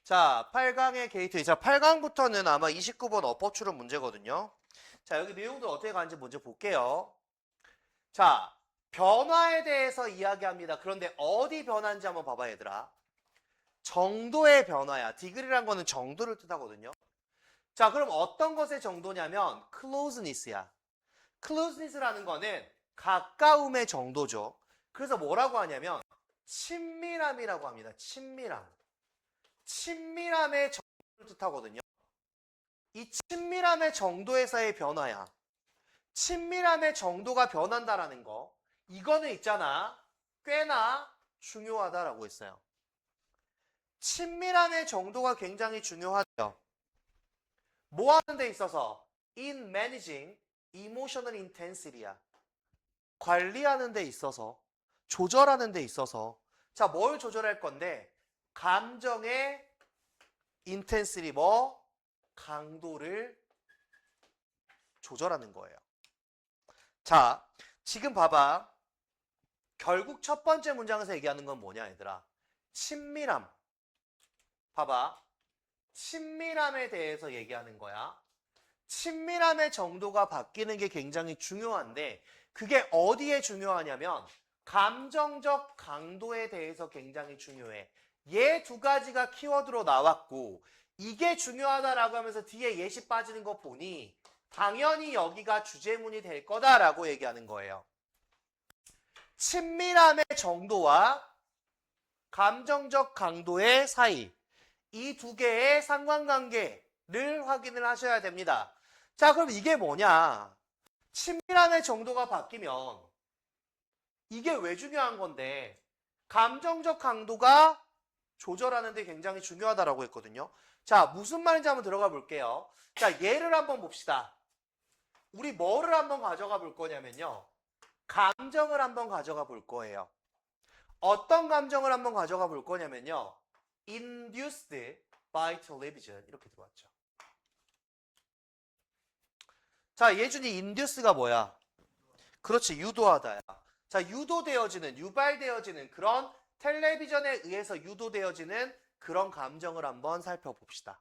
자, 8강의 게이트. 자, 8강부터는 아마 29번 어법 추론 문제거든요. 자, 여기 내용도 어떻게 가는지 먼저 볼게요. 자, 변화에 대해서 이야기합니다. 그런데 어디 변화인지 한번 봐봐, 얘들아. 정도의 변화야. 디그리란 거는 정도를 뜻하거든요. 자, 그럼 어떤 것의 정도냐면 closeness야. closeness라는 거는 가까움의 정도죠. 그래서 뭐라고 하냐면 친밀함이라고 합니다. 친밀함. 친밀함의 정도를 뜻하거든요. 이 친밀함의 정도에서의 변화야. 친밀함의 정도가 변한다라는 거. 이거는 있잖아. 꽤나 중요하다라고 했어요. 친밀함의 정도가 굉장히 중요하죠. 뭐 하는 데 있어서? In managing emotional intensity야. 관리하는 데 있어서, 조절하는 데 있어서. 자, 뭘 조절할 건데? 감정의 intensity, 강도를 조절하는 거예요. 자, 지금 봐봐. 결국 첫 번째 문장에서 얘기하는 건 뭐냐, 얘들아? 친밀함. 봐봐. 친밀함에 대해서 얘기하는 거야. 친밀함의 정도가 바뀌는 게 굉장히 중요한데 그게 어디에 중요하냐면 감정적 강도에 대해서 굉장히 중요해. 얘 두 가지가 키워드로 나왔고 이게 중요하다라고 하면서 뒤에 예시 빠지는 거 보니 당연히 여기가 주제문이 될 거다라고 얘기하는 거예요. 친밀함의 정도와 감정적 강도의 사이, 이 두 개의 상관관계를 확인을 하셔야 됩니다. 자, 그럼 이게 뭐냐? 친밀함의 정도가 바뀌면 이게 왜 중요한 건데 감정적 강도가 조절하는 데 굉장히 중요하다라고 했거든요. 자, 무슨 말인지 한번 들어가 볼게요. 자, 예를 한번 봅시다. 우리 뭐를 한번 가져가 볼 거냐면요. 감정을 한번 가져가 볼 거예요. 어떤 감정을 한번 가져가 볼 거냐면요. Induced by television 이렇게 들어왔죠. 자, 예준이 induce가 뭐야? 그렇지, 유도하다야. 자, 유도되어지는, 유발되어지는 그런 텔레비전에 의해서 유도되어지는 그런 감정을 한번 살펴봅시다.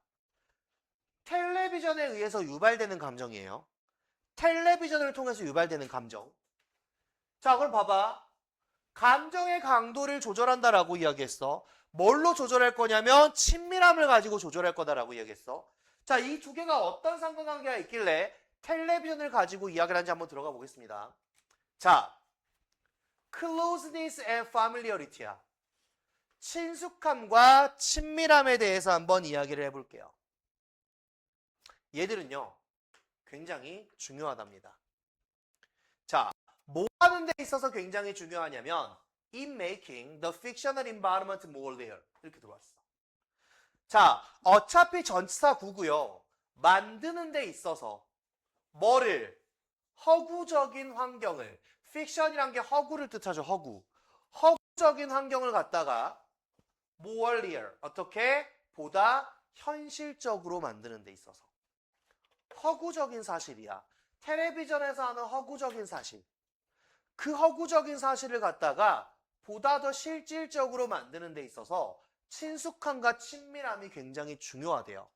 텔레비전에 의해서 유발되는 감정이에요. 텔레비전을 통해서 유발되는 감정. 자, 그럼 봐봐. 감정의 강도를 조절한다라고 이야기했어. 뭘로 조절할 거냐면 친밀함을 가지고 조절할 거다라고 이야기했어. 자, 이 두 개가 어떤 상관관계가 있길래 텔레비전을 가지고 이야기를 하는지 한번 들어가 보겠습니다. 자, closeness and familiarity야. 친숙함과 친밀함에 대해서 한번 이야기를 해볼게요. 얘들은요, 굉장히 중요하답니다. 자, 뭐 하는 데 있어서 굉장히 중요하냐면 in making the fictional environment more real 이렇게 들어왔어. 자, 어차피 전치사 구고요. 만드는 데 있어서 뭐를? 허구적인 환경을. 픽션이란 게 허구를 뜻하죠. 허구. 허구적인 환경을 갖다가 more real. 어떻게? 보다 현실적으로 만드는 데 있어서. 허구적인 사실이야. 텔레비전에서 하는 허구적인 사실. 그 허구적인 사실을 갖다가 보다 더 실질적으로 만드는 데 있어서 친숙함과 친밀함이 굉장히 중요하대요.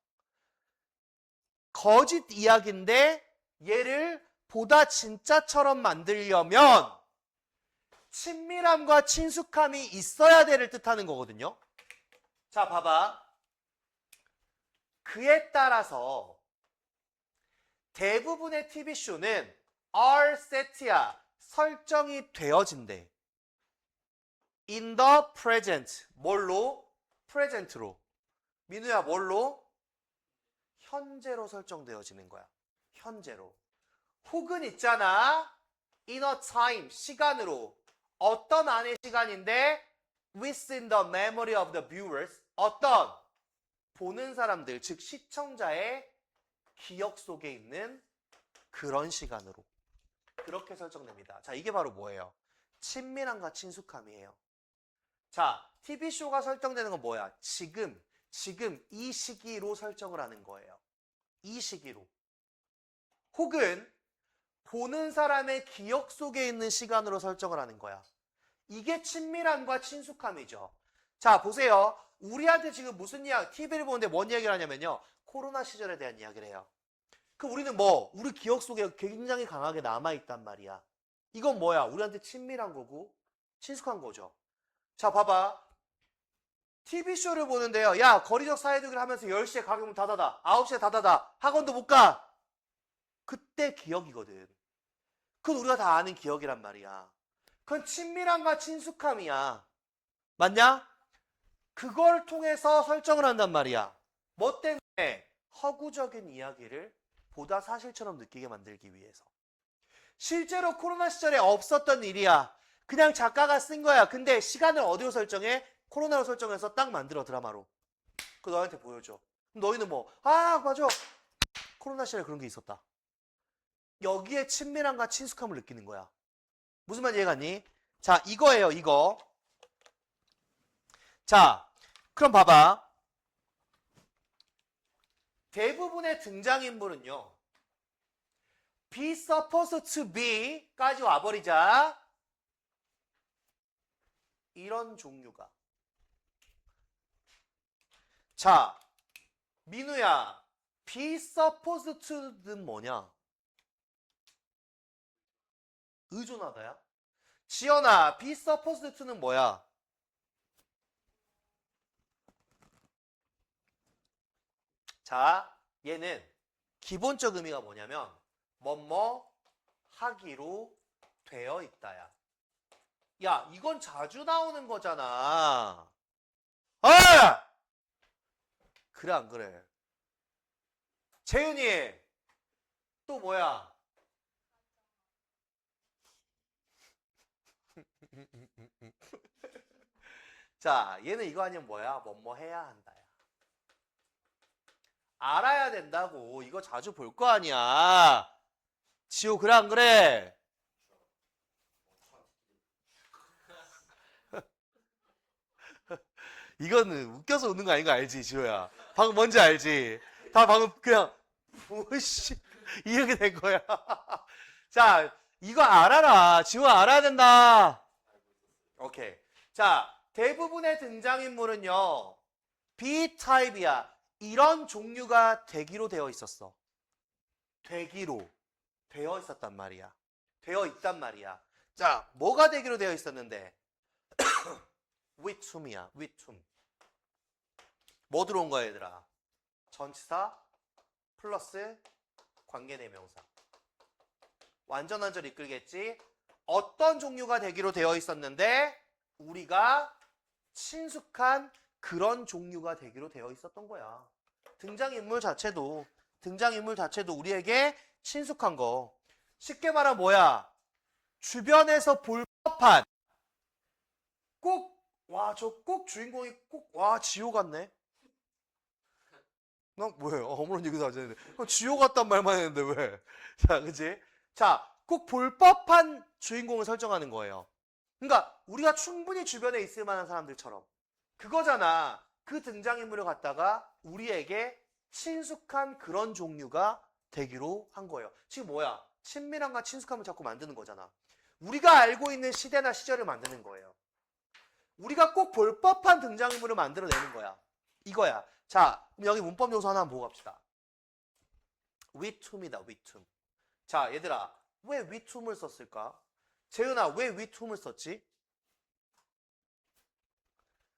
거짓 이야기인데 얘를 보다 진짜처럼 만들려면 친밀함과 친숙함이 있어야 돼를 뜻하는 거거든요. 자, 봐봐. 그에 따라서 대부분의 TV쇼는 are set야. 설정이 되어진대. in the present. 뭘로? present로. 민우야, 뭘로? 현재로 설정되어지는 거야. 현재로. 혹은 있잖아. in a time. 시간으로. 어떤 안의 시간인데 within the memory of the viewers. 어떤? 보는 사람들, 즉 시청자의 기억 속에 있는 그런 시간으로. 그렇게 설정됩니다. 자, 이게 바로 뭐예요? 친밀함과 친숙함이에요. 자, TV쇼가 설정되는 건 뭐야? 지금 이 시기로 설정을 하는 거예요. 이 시기로. 혹은 보는 사람의 기억 속에 있는 시간으로 설정을 하는 거야. 이게 친밀함과 친숙함이죠. 자, 보세요. 우리한테 지금 무슨 이야기, TV를 보는데 뭔 이야기를 하냐면요. 코로나 시절에 대한 이야기를 해요. 그 우리는 뭐, 우리 기억 속에 굉장히 강하게 남아있단 말이야. 이건 뭐야? 우리한테 친밀한 거고, 친숙한 거죠. 자, 봐봐. TV쇼를 보는데요. 야, 거리적 사회두기를 하면서 10시에 가게 문 닫아다. 9시에 닫아다. 학원도 못 가. 그때 기억이거든. 그건 우리가 다 아는 기억이란 말이야. 그건 친밀함과 친숙함이야. 맞냐? 그걸 통해서 설정을 한단 말이야. 뭐 때문에? 허구적인 이야기를 보다 사실처럼 느끼게 만들기 위해서. 실제로 코로나 시절에 없었던 일이야. 그냥 작가가 쓴 거야. 근데 시간을 어디로 설정해? 코로나로 설정해서 딱 만들어, 드라마로. 그거 너한테 보여줘. 그럼 너희는 뭐, 아, 맞아. 코로나 시절에 그런 게 있었다. 여기에 친밀함과 친숙함을 느끼는 거야. 무슨 말 이해갔니? 자, 이거예요, 이거. 자, 그럼 봐봐. 대부분의 등장인물은요. be supposed to be 까지 와버리자. 이런 종류가. 자, 민우야. be supposed to는 뭐냐? 의존하다야? 지연아, be supposed to는 뭐야? 자, 얘는 기본적 의미가 뭐냐면 뭐뭐 하기로 되어 있다야. 야, 이건 자주 나오는 거잖아. 아! 그래 안 그래? 재윤이 또 뭐야? 자, 얘는 이거 아니면 뭐야? 뭐뭐 해야 한다야. 알아야 된다고. 이거 자주 볼 거 아니야. 지호 그래 안 그래? 이거는 웃겨서 웃는 거 아닌 거 알지, 지호야? 방금 뭔지 알지? 다 방금 그냥 뭐씨 이렇게 된 거야. 자, 이거 알아라. 지호야 알아야 된다. 오케이. 자, 대부분의 등장인물은요. B타입이야. 이런 종류가 되기로 되어 있었어. 되기로 되어 있었단 말이야. 되어 있단 말이야. 자, 뭐가 되기로 되어 있었는데? 위툼이야. 위툼. 뭐 들어온 거야, 얘들아? 전치사 플러스 관계대명사. 완전 한절 이끌겠지? 어떤 종류가 되기로 되어 있었는데 우리가 친숙한 그런 종류가 되기로 되어 있었던 거야. 등장인물 자체도 우리에게 친숙한 거. 쉽게 말하면 뭐야? 주변에서 볼 법한 꼭, 와, 저 꼭 주인공이 꼭, 와, 지호 같네. 난 왜? 아무런 얘기도 하지 않는데. 지호 같단 말만 했는데 왜? 자, 그치? 자, 꼭 볼 법한 주인공을 설정하는 거예요. 그러니까 우리가 충분히 주변에 있을 만한 사람들처럼. 그거잖아. 그 등장인물을 갖다가 우리에게 친숙한 그런 종류가 되기로 한 거예요. 지금 뭐야? 친밀함과 친숙함을 자꾸 만드는 거잖아. 우리가 알고 있는 시대나 시절을 만드는 거예요. 우리가 꼭 볼 법한 등장인물을 만들어내는 거야. 이거야. 자, 그럼 여기 문법 요소 하나 보고 갑시다. 위툼이다, 위툼. 자, 얘들아, 왜 위툼을 썼을까? 재은아, 왜 위툼을 썼지?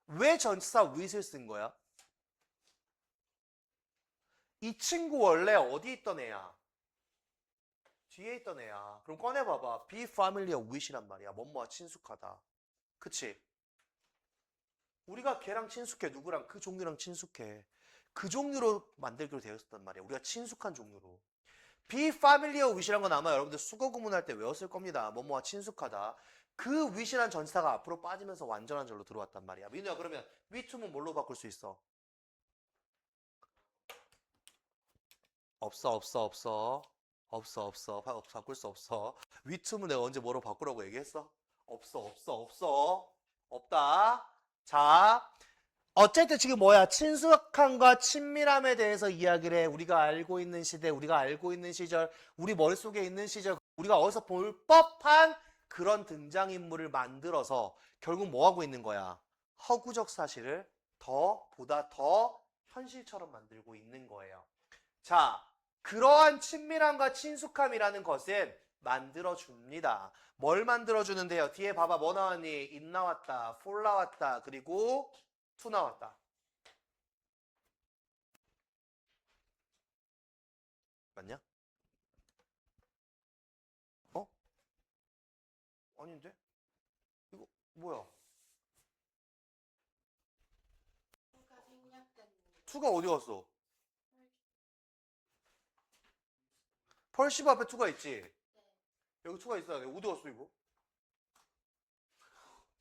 왜 전치사 with을 쓴 거야? 이 친구 원래 어디 있던 애야? 뒤에 있던 애야. 그럼 꺼내봐봐. be familiar with이란 말이야. 뭐뭐와 친숙하다. 그치? 우리가 걔랑 친숙해. 누구랑? 그 종류랑 친숙해. 그 종류로 만들기로 되어 있었단 말이야. 우리가 친숙한 종류로. be familiar with이란 건 아마 여러분들 수거 구문할 때 외웠을 겁니다. 뭐뭐와 친숙하다. 그 with이란 전치사가 앞으로 빠지면서 완전한 절로 들어왔단 말이야. 민우야, 그러면 위tum은 뭘로 바꿀 수 있어? 없어. 바꿀 수 없어. 위tum은 내가 언제 뭐로 바꾸라고 얘기했어? 없어. 없다. 자, 어쨌든 지금 뭐야? 친숙함과 친밀함에 대해서 이야기를 해. 우리가 알고 있는 시대, 우리가 알고 있는 시절, 우리 머릿속에 있는 시절, 우리가 어디서 볼 법한 그런 등장인물을 만들어서 결국 뭐 하고 있는 거야? 허구적 사실을 보다 더 현실처럼 만들고 있는 거예요. 자, 그러한 친밀함과 친숙함이라는 것은 만들어줍니다. 뭘 만들어주는데요? 뒤에 봐봐. 뭐 나왔니? it 나왔다, for 나왔다, 그리고 to 나왔다. 맞냐? 어? 아닌데? 이거 뭐야? to가 어디 갔어? 펄시브 앞에 to가 있지? 여기 to가 있어야 돼. 어디 갔어 이거?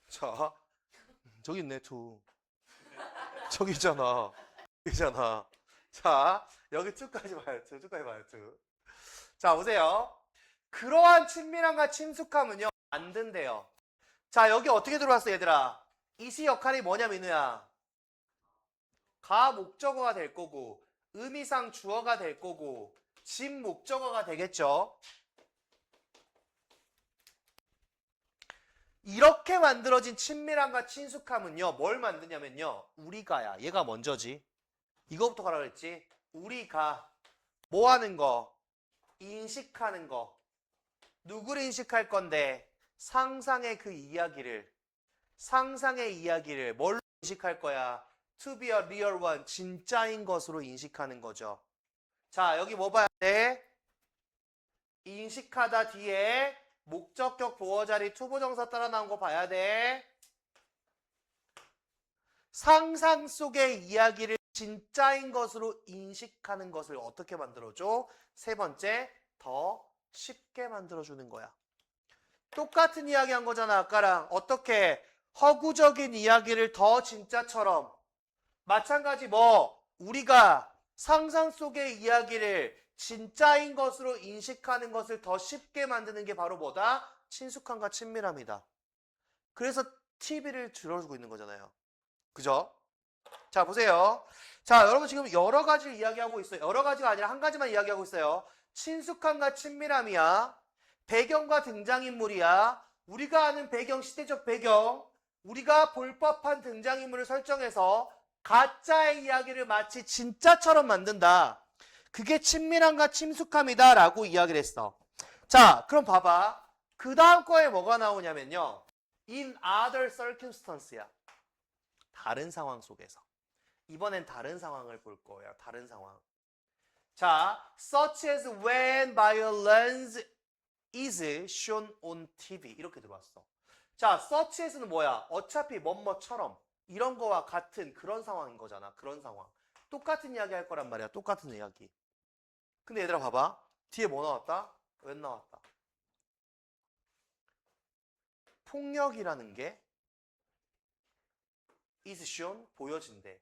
자, 저기 있네 to. 저기 있잖아. 있잖아. 자, 여기 to까지 봐요. to까지 봐요. to. 자, 보세요. 그러한 친밀함과 친숙함은요, 만든대요. 자, 여기 어떻게 들어왔어, 얘들아? 이시 역할이 뭐냐, 민우야? 가 목적어가 될 거고, 의미상 주어가 될 거고, 집 목적어가 되겠죠? 이렇게 만들어진 친밀함과 친숙함은요, 뭘 만드냐면요, 우리가야. 얘가 먼저지. 이거부터 가라 그랬지? 우리가 뭐 하는 거? 인식하는 거. 누구를 인식할 건데? 상상의 이야기를 뭘로 인식할 거야? To be a real one, 진짜인 것으로 인식하는 거죠. 자, 여기 뭐 봐야 돼? 인식하다 뒤에 목적격 보어자리 투부정사 따라 나온 거 봐야 돼. 상상 속의 이야기를 진짜인 것으로 인식하는 것을 어떻게 만들어줘? 세 번째, 더 쉽게 만들어주는 거야. 똑같은 이야기 한 거잖아, 아까랑. 어떻게? 허구적인 이야기를 더 진짜처럼. 마찬가지 우리가 상상 속의 이야기를 진짜인 것으로 인식하는 것을 더 쉽게 만드는 게 바로 뭐다? 친숙함과 친밀함이다. 그래서 TV를 들어주고 있는 거잖아요. 그죠? 자, 보세요. 자, 여러분 지금 여러 가지를 이야기하고 있어요. 여러 가지가 아니라 한 가지만 이야기하고 있어요. 친숙함과 친밀함이야. 배경과 등장인물이야. 우리가 아는 배경, 시대적 배경. 우리가 볼 법한 등장인물을 설정해서 가짜의 이야기를 마치 진짜처럼 만든다. 그게 친밀함과 친숙함이다 라고 이야기를 했어. 자, 그럼 봐봐. 그 다음 거에 뭐가 나오냐면요. In other circumstance야. 다른 상황 속에서. 이번엔 다른 상황을 볼 거예요. 다른 상황. 자, such as when violence is shown on TV. 이렇게 들어왔어. 자, such as는 뭐야? 어차피 뭐뭐처럼 이런 거와 같은 그런 상황인 거잖아. 그런 상황. 똑같은 이야기 할 거란 말이야. 똑같은 이야기. 근데 얘들아 봐봐. 뒤에 뭐 나왔다? when 나왔다. 폭력이라는 게 is shown, 보여진대.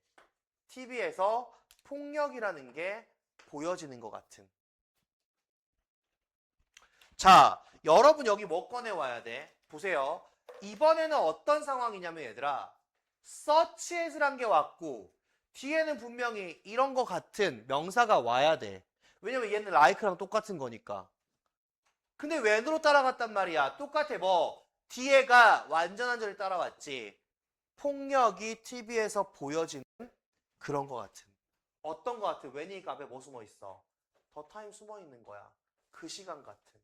TV에서 폭력이라는 게 보여지는 것 같은. 자, 여러분 여기 뭐 꺼내와야 돼? 보세요. 이번에는 어떤 상황이냐면 얘들아, such as란 게 왔고 뒤에는 분명히 이런 거 같은 명사가 와야 돼. 왜냐면 얘는 like랑 똑같은 거니까. 근데 when으로 따라갔단 말이야. 똑같아. 뒤에가 완전한 절이 따라왔지. 폭력이 TV에서 보여지는 그런 거 같은. 어떤 거 같아? when이 값에 뭐 숨어 있어? 더 타임 숨어 있는 거야. 그 시간 같은.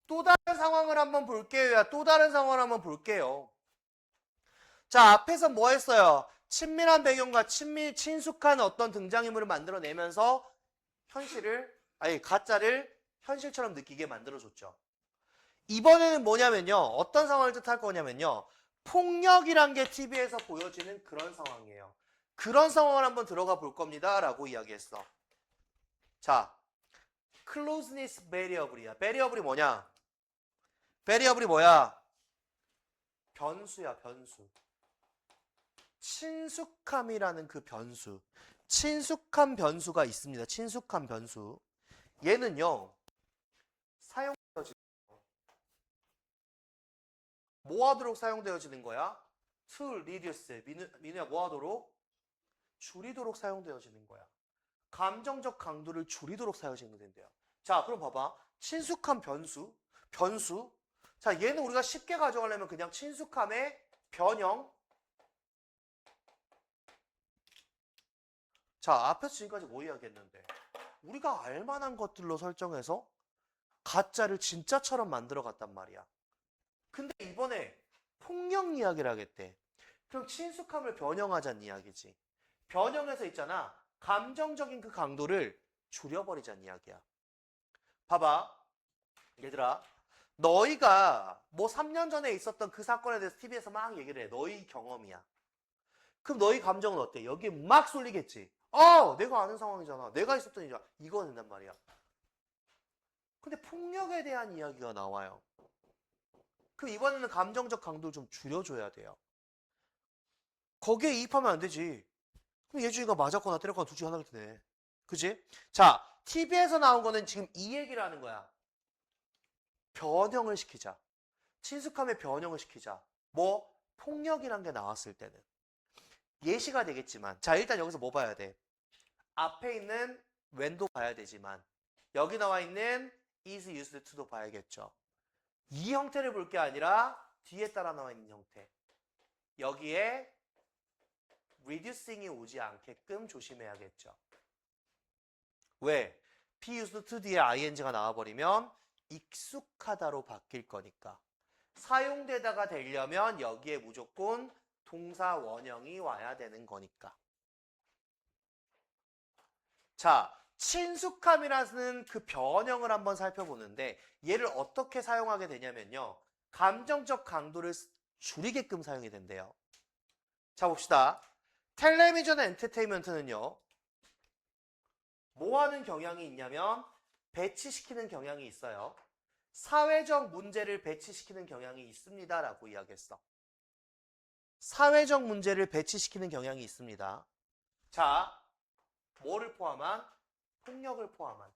또 다른 상황을 한번 볼게요. 또 다른 상황을 한번 볼게요. 자, 앞에서 뭐 했어요? 친밀한 배경과 친숙한 어떤 등장인물을 만들어내면서 가짜를 현실처럼 느끼게 만들어줬죠. 이번에는 뭐냐면요. 어떤 상황을 뜻할 거냐면요. 폭력이란 게 TV에서 보여지는 그런 상황이에요. 그런 상황을 한번 들어가 볼 겁니다. 라고 이야기했어. 자, closeness variable이야. variable이 뭐냐? variable이 뭐야? 변수야, 변수. 친숙함이라는 그 변수. 친숙한 변수가 있습니다. 친숙한 변수. 얘는요. 사용되어지는 뭐 하도록 사용되어지는 거야? to reduce. 민우야 뭐 하도록? 줄이도록 사용되어지는 거야. 감정적 강도를 줄이도록 사용된대요. 자, 그럼 봐봐. 친숙한 변수. 자, 얘는 우리가 쉽게 가져가려면 그냥 친숙함의 변형. 자, 앞에서 지금까지 뭐 이야기했는데? 우리가 알만한 것들로 설정해서 가짜를 진짜처럼 만들어 갔단 말이야. 근데 이번에 폭력 이야기를 하겠대. 그럼 친숙함을 변형하자는 이야기지. 변형해서 있잖아. 감정적인 그 강도를 줄여버리자는 이야기야. 봐봐. 얘들아. 너희가 뭐 3년 전에 있었던 그 사건에 대해서 TV에서 막 얘기를 해. 너희 경험이야. 그럼 너희 감정은 어때? 여기에 막 쏠리겠지. 내가 아는 상황이잖아. 내가 있었던 일이야. 이거 된단 말이야. 근데 폭력에 대한 이야기가 나와요. 그럼 이번에는 감정적 강도를 좀 줄여줘야 돼요. 거기에 이입하면 안 되지. 그럼 예준이가 맞았거나 때렸거나 둘 중에 하나가 되네. 그지? 자, TV에서 나온 거는 지금 이 얘기를 하는 거야. 변형을 시키자. 친숙함의 변형을 시키자. 뭐? 폭력이란 게 나왔을 때는. 예시가 되겠지만. 자, 일단 여기서 뭐 봐야 돼? 앞에 있는 when도 봐야 되지만 여기 나와 있는 is used to도 봐야겠죠. 이 형태를 볼 게 아니라 뒤에 따라 나와 있는 형태. 여기에 reducing이 오지 않게끔 조심해야겠죠. 왜? P used to 뒤에 ing가 나와버리면 익숙하다로 바뀔 거니까. 사용되다가 되려면 여기에 무조건 동사 원형이 와야 되는 거니까. 자, 친숙함이라는 그 변형을 한번 살펴보는데 얘를 어떻게 사용하게 되냐면요. 감정적 강도를 줄이게끔 사용이 된대요. 자, 봅시다. 텔레비전 엔터테인먼트는요. 뭐 하는 경향이 있냐면 배치시키는 경향이 있어요. 사회적 문제를 배치시키는 경향이 있습니다. 라고 이야기했어. 사회적 문제를 배치시키는 경향이 있습니다. 자, 뭐를 포함한? 폭력을 포함한.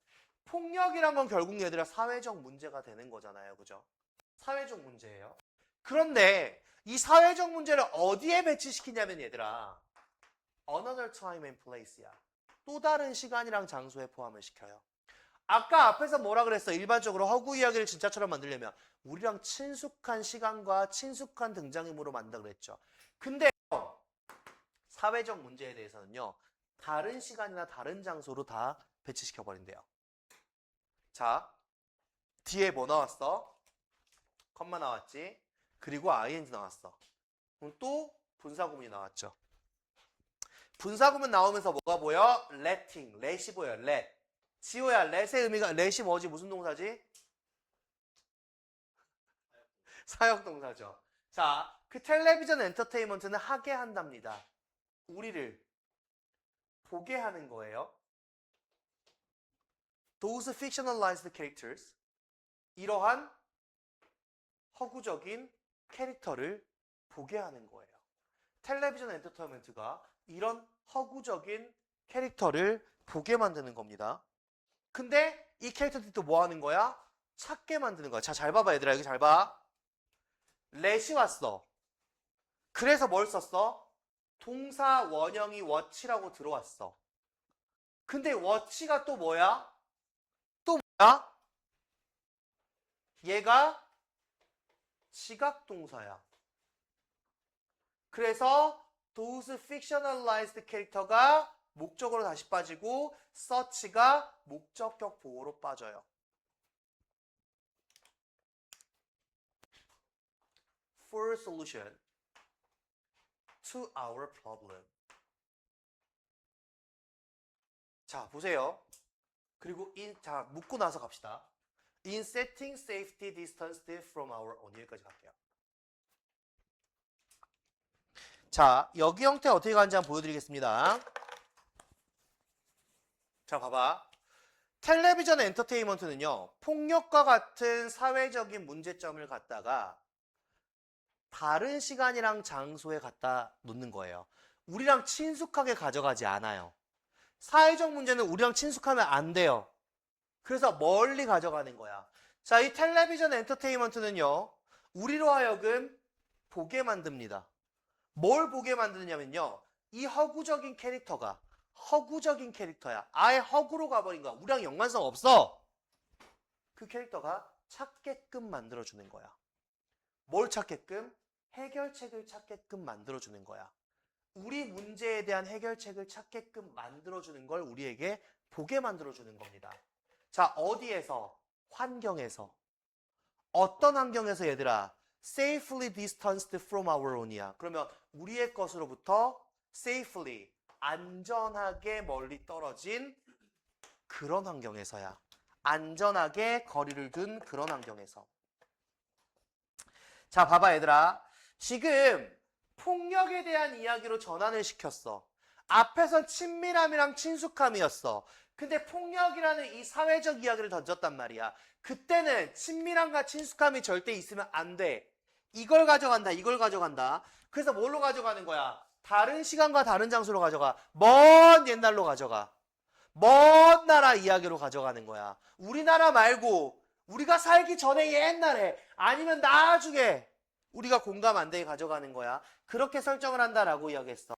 폭력이란 건 결국 얘들아 사회적 문제가 되는 거잖아요. 그죠? 사회적 문제예요. 그런데 이 사회적 문제를 어디에 배치시키냐면 얘들아 another time and place야. 또 다른 시간이랑 장소에 포함을 시켜요. 아까 앞에서 뭐라 그랬어? 일반적으로 허구 이야기를 진짜처럼 만들려면 우리랑 친숙한 시간과 친숙한 등장인물로 만든다 그랬죠. 근데 사회적 문제에 대해서는요. 다른 시간이나 다른 장소로 다 배치시켜 버린대요. 자, 뒤에 뭐 나왔어? 컴마 나왔지? 그리고 ing 나왔어. 그럼 또 분사구문이 나왔죠. 분사구문 나오면서 뭐가 보여? letting, let이 보여. let. 지호야, let의 의미가 let이 뭐지? 무슨 동사지? 사역동사죠. 자, 그 텔레비전 엔터테인먼트는 하게 한답니다. 우리를 보게 하는 거예요. Those fictionalized characters. 이러한 허구적인 캐릭터를 보게 하는 거예요. 텔레비전 엔터테인먼트가 이런 허구적인 캐릭터를 보게 만드는 겁니다. 근데 이 캐릭터들이 또 뭐 하는 거야? 찾게 만드는 거야. 자, 잘 봐봐 얘들아. 여기 잘 봐. let이 왔어. 그래서 뭘 썼어? 동사 원형이 watch라고 들어왔어. 근데 watch가 또 뭐야? 또 뭐야? 얘가 지각동사야. 그래서 those fictionalized 캐릭터가 목적으로 다시 빠지고 such가 목적격 보호로 빠져요. For a solution to our problem. 자, 보세요. 그리고 자, 묻고 나서 갑시다. In setting safety distance from our own. 여기까지 갈게요. 자, 여기 형태 어떻게 가는지 한번 보여드리겠습니다. 자, 봐봐. 텔레비전 엔터테인먼트는요. 폭력과 같은 사회적인 문제점을 갖다가 다른 시간이랑 장소에 갖다 놓는 거예요. 우리랑 친숙하게 가져가지 않아요. 사회적 문제는 우리랑 친숙하면 안 돼요. 그래서 멀리 가져가는 거야. 자, 이 텔레비전 엔터테인먼트는요. 우리로 하여금 보게 만듭니다. 뭘 보게 만드냐면요. 이 허구적인 캐릭터가 허구적인 캐릭터야. 아예 허구로 가버린 거야. 우리랑 연관성 없어. 그 캐릭터가 찾게끔 만들어주는 거야. 뭘 찾게끔? 해결책을 찾게끔 만들어주는 거야. 우리 문제에 대한 해결책을 찾게끔 만들어주는 걸 우리에게 보게 만들어주는 겁니다. 자, 어디에서? 환경에서. 어떤 환경에서 얘들아? Safely distanced from our own이야. 그러면 우리의 것으로부터 safely, 안전하게 멀리 떨어진 그런 환경에서야. 안전하게 거리를 둔 그런 환경에서. 자, 봐봐 얘들아. 지금 폭력에 대한 이야기로 전환을 시켰어. 앞에선 친밀함이랑 친숙함이었어. 근데 폭력이라는 이 사회적 이야기를 던졌단 말이야. 그때는 친밀함과 친숙함이 절대 있으면 안 돼. 이걸 가져간다, 이걸 가져간다. 그래서 뭘로 가져가는 거야? 다른 시간과 다른 장소로 가져가. 먼 옛날로 가져가. 먼 나라 이야기로 가져가는 거야. 우리나라 말고 우리가 살기 전에 옛날에 아니면 나중에 우리가 공감 안 되게 가져가는 거야. 그렇게 설정을 한다라고 이야기했어.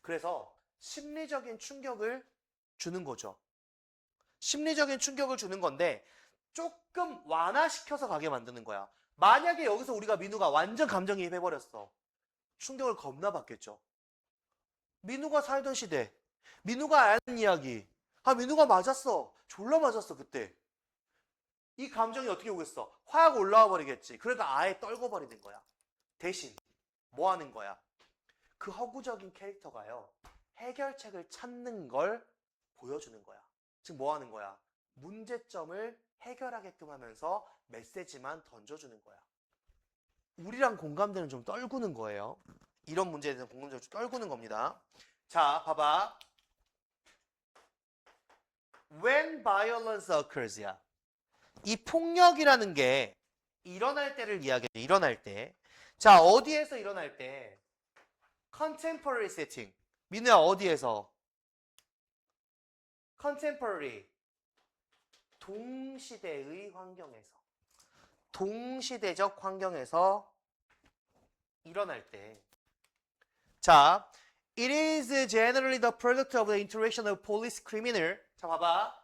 그래서 심리적인 충격을 주는 거죠. 심리적인 충격을 주는 건데 조금 완화시켜서 가게 만드는 거야. 만약에 여기서 우리가 민우가 완전 감정이입해버렸어. 충격을 겁나 받겠죠. 민우가 살던 시대, 민우가 아는 이야기. 아, 민우가 맞았어. 졸라 맞았어, 그때. 이 감정이 어떻게 오겠어? 확 올라와 버리겠지. 그러니까 아예 떨궈버리는 거야. 대신 뭐 하는 거야? 그 허구적인 캐릭터가요. 해결책을 찾는 걸 보여주는 거야. 지금 뭐 하는 거야? 문제점을 해결하게끔 하면서 메시지만 던져주는 거야. 우리랑 공감대는 좀 떨구는 거예요. 이런 문제에 대해서 공감대를 좀 떨구는 겁니다. 자, 봐봐. When violence occurs야. 이 폭력이라는 게 일어날 때를 이야기해. 일어날 때. 자, 어디에서 일어날 때? Contemporary setting. 민우야, 어디에서? Contemporary. 동시대의 환경에서. 동시대적 환경에서 일어날 때. 자, it is generally the product of the interaction of police criminal. 자, 봐봐.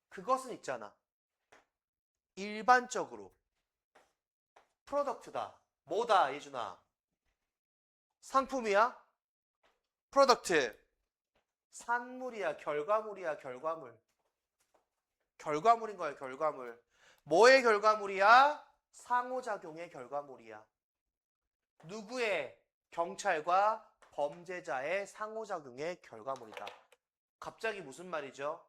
그것은 있잖아. 일반적으로 프로덕트다. 뭐다, 예준아? 상품이야? 프로덕트. 산물이야, 결과물이야, 결과물. 결과물인 거야, 결과물. 뭐의 결과물이야? 상호작용의 결과물이야. 누구의? 경찰과 범죄자의 상호작용의 결과물이다. 갑자기 무슨 말이죠?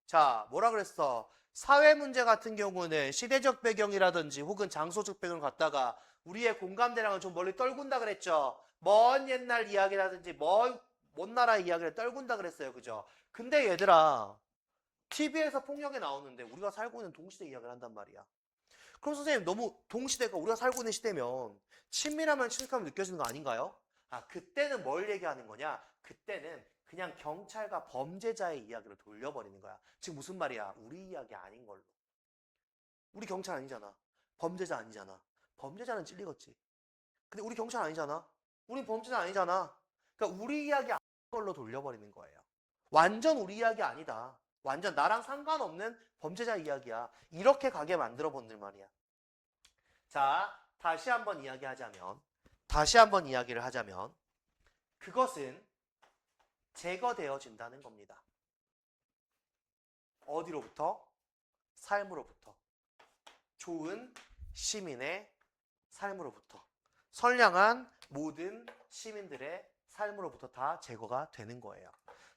자, 뭐라 그랬어? 사회 문제 같은 경우는 시대적 배경이라든지 혹은 장소적 배경을 갖다가 우리의 공감대랑은 좀 멀리 떨군다 그랬죠. 먼 옛날 이야기라든지 먼 나라 이야기를 떨군다 그랬어요. 그죠? 근데 얘들아, TV에서 폭력이 나오는데 우리가 살고 있는 동시대 이야기를 한단 말이야. 그럼 선생님, 너무 동시대가 우리가 살고 있는 시대면 친밀하면 친숙함이 느껴지는 거 아닌가요? 아, 그때는 뭘 얘기하는 거냐? 그때는 그냥 경찰과 범죄자의 이야기를 돌려버리는 거야. 지금 무슨 말이야? 우리 이야기 아닌 걸로. 우리 경찰 아니잖아. 범죄자 아니잖아. 범죄자는 찔리겠지. 근데 우리 경찰 아니잖아. 우리 범죄자 아니잖아. 그러니까 우리 이야기 아닌 걸로 돌려버리는 거예요. 완전 우리 이야기 아니다. 완전 나랑 상관없는 범죄자 이야기야. 이렇게 가게 만들어 본들 말이야. 자, 다시 한번 이야기를 하자면 그것은 제거되어진다는 겁니다. 어디로부터? 삶으로부터. 좋은 시민의 삶으로부터. 선량한 모든 시민들의 삶으로부터 다 제거가 되는 거예요.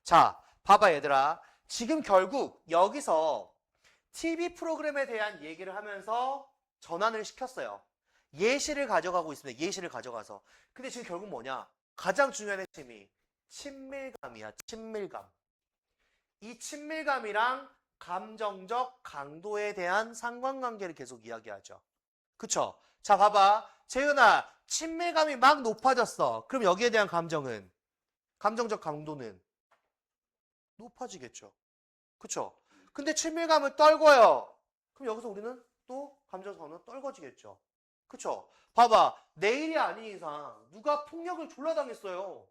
자, 봐봐 얘들아. 지금 결국 여기서 TV 프로그램에 대한 얘기를 하면서 전환을 시켰어요. 예시를 가져가고 있습니다. 예시를 가져가서. 근데 지금 결국 뭐냐? 가장 중요한 핵심이 친밀감이야. 친밀감. 이 친밀감이랑 감정적 강도에 대한 상관관계를 계속 이야기하죠. 그쵸? 자, 봐봐. 재은아, 친밀감이 막 높아졌어. 그럼 여기에 대한 감정은? 감정적 강도는? 높아지겠죠. 그쵸? 근데 친밀감을 떨궈요. 그럼 여기서 우리는 또 감정적 강도는 떨궈지겠죠. 그쵸? 봐봐. 내일이 아닌 이상 누가 폭력을 졸라 당했어요.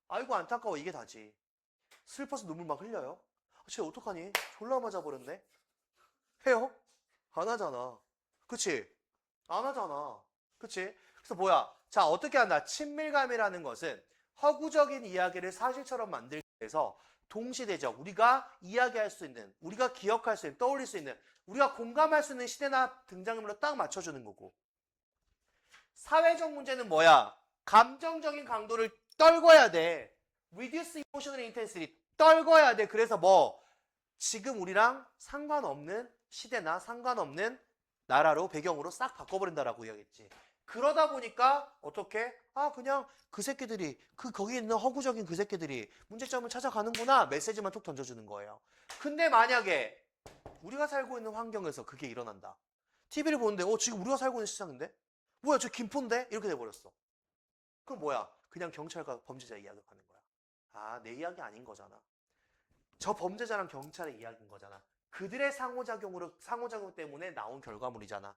아이고 안타까워. 이게 다지. 슬퍼서 눈물 막 흘려요. 쟤 어떡하니? 졸라 맞아버렸네. 해요? 안 하잖아. 그치? 안 하잖아. 그치? 그래서 뭐야? 자, 어떻게 한다? 친밀감이라는 것은 허구적인 이야기를 사실처럼 만들기 위해서 동시대적, 우리가 이야기할 수 있는, 우리가 기억할 수 있는, 떠올릴 수 있는, 우리가 공감할 수 있는 시대나 등장인물로 딱 맞춰주는 거고. 사회적 문제는 뭐야? 감정적인 강도를 떨궈야 돼. Reduce emotional intensity. 떨궈야 돼. 그래서 뭐 지금 우리랑 상관없는 시대나 상관없는 나라로 배경으로 싹 바꿔버린다라고 이야기했지. 그러다 보니까 어떻게? 아 그냥 그 새끼들이 거기 있는 허구적인 그 새끼들이 문제점을 찾아가는구나 메시지만 툭 던져주는 거예요. 근데 만약에 우리가 살고 있는 환경에서 그게 일어난다. TV를 보는데 지금 우리가 살고 있는 시장인데? 뭐야 저 김포인데? 이렇게 돼버렸어. 그럼 뭐야? 그냥 경찰과 범죄자 이야기하는 거야. 아 내 이야기 아닌 거잖아. 저 범죄자랑 경찰의 이야기인 거잖아. 그들의 상호작용 때문에 나온 결과물이잖아.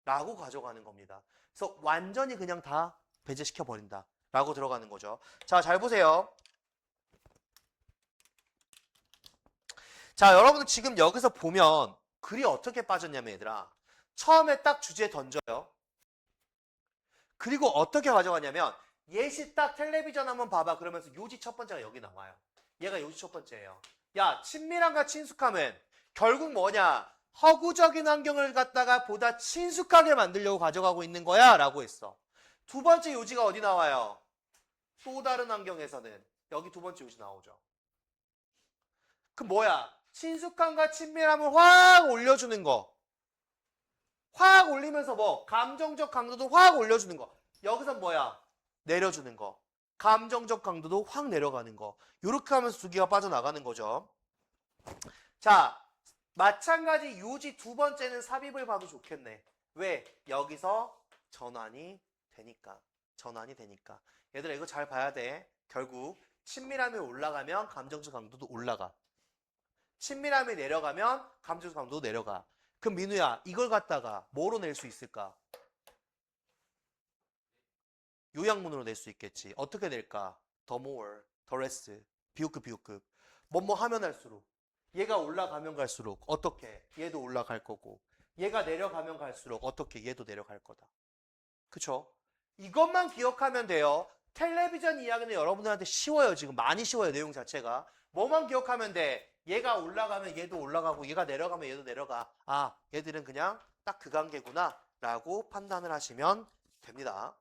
라고 가져가는 겁니다. 그래서 완전히 그냥 다 배제시켜 버린다. 라고 들어가는 거죠. 자, 잘 보세요. 자, 여러분들 지금 여기서 보면 글이 어떻게 빠졌냐면 얘들아. 처음에 딱 주제 던져요. 그리고 어떻게 가져가냐면 예시 딱 텔레비전 한번 봐봐. 그러면서 요지 첫 번째가 여기 나와요. 얘가 요지 첫 번째예요. 야, 친밀함과 친숙함은 결국 뭐냐? 허구적인 환경을 갖다가 보다 친숙하게 만들려고 가져가고 있는 거야 라고 했어. 두 번째 요지가 어디 나와요? 또 다른 환경에서는 여기 두 번째 요지 나오죠. 그 뭐야? 친숙함과 친밀함을 확 올려주는 거. 확 올리면서 뭐? 감정적 강도도 확 올려주는 거. 여기서 뭐야? 내려주는 거. 감정적 강도도 확 내려가는 거. 이렇게 하면서 두 개가 빠져나가는 거죠. 자, 마찬가지 요지 두 번째는 삽입을 봐도 좋겠네. 왜? 여기서 전환이 되니까. 전환이 되니까. 얘들아 이거 잘 봐야 돼. 결국 친밀함이 올라가면 감정적 강도도 올라가. 친밀함이 내려가면 감정적 강도도 내려가. 그럼 민우야 이걸 갖다가 뭐로 낼 수 있을까? 요약문으로 낼 수 있겠지. 어떻게 낼까? the more, the less, 비읍급 비읍급. 뭐뭐 하면 할수록 얘가 올라가면 갈수록 어떻게? 얘도 올라갈 거고 얘가 내려가면 갈수록 어떻게? 얘도 내려갈 거다. 그쵸? 이것만 기억하면 돼요. 텔레비전 이야기는 여러분들한테 쉬워요. 지금 많이 쉬워요. 내용 자체가. 뭐만 기억하면 돼? 얘가 올라가면 얘도 올라가고 얘가 내려가면 얘도 내려가. 아 얘들은 그냥 딱 그 관계구나 라고 판단을 하시면 됩니다.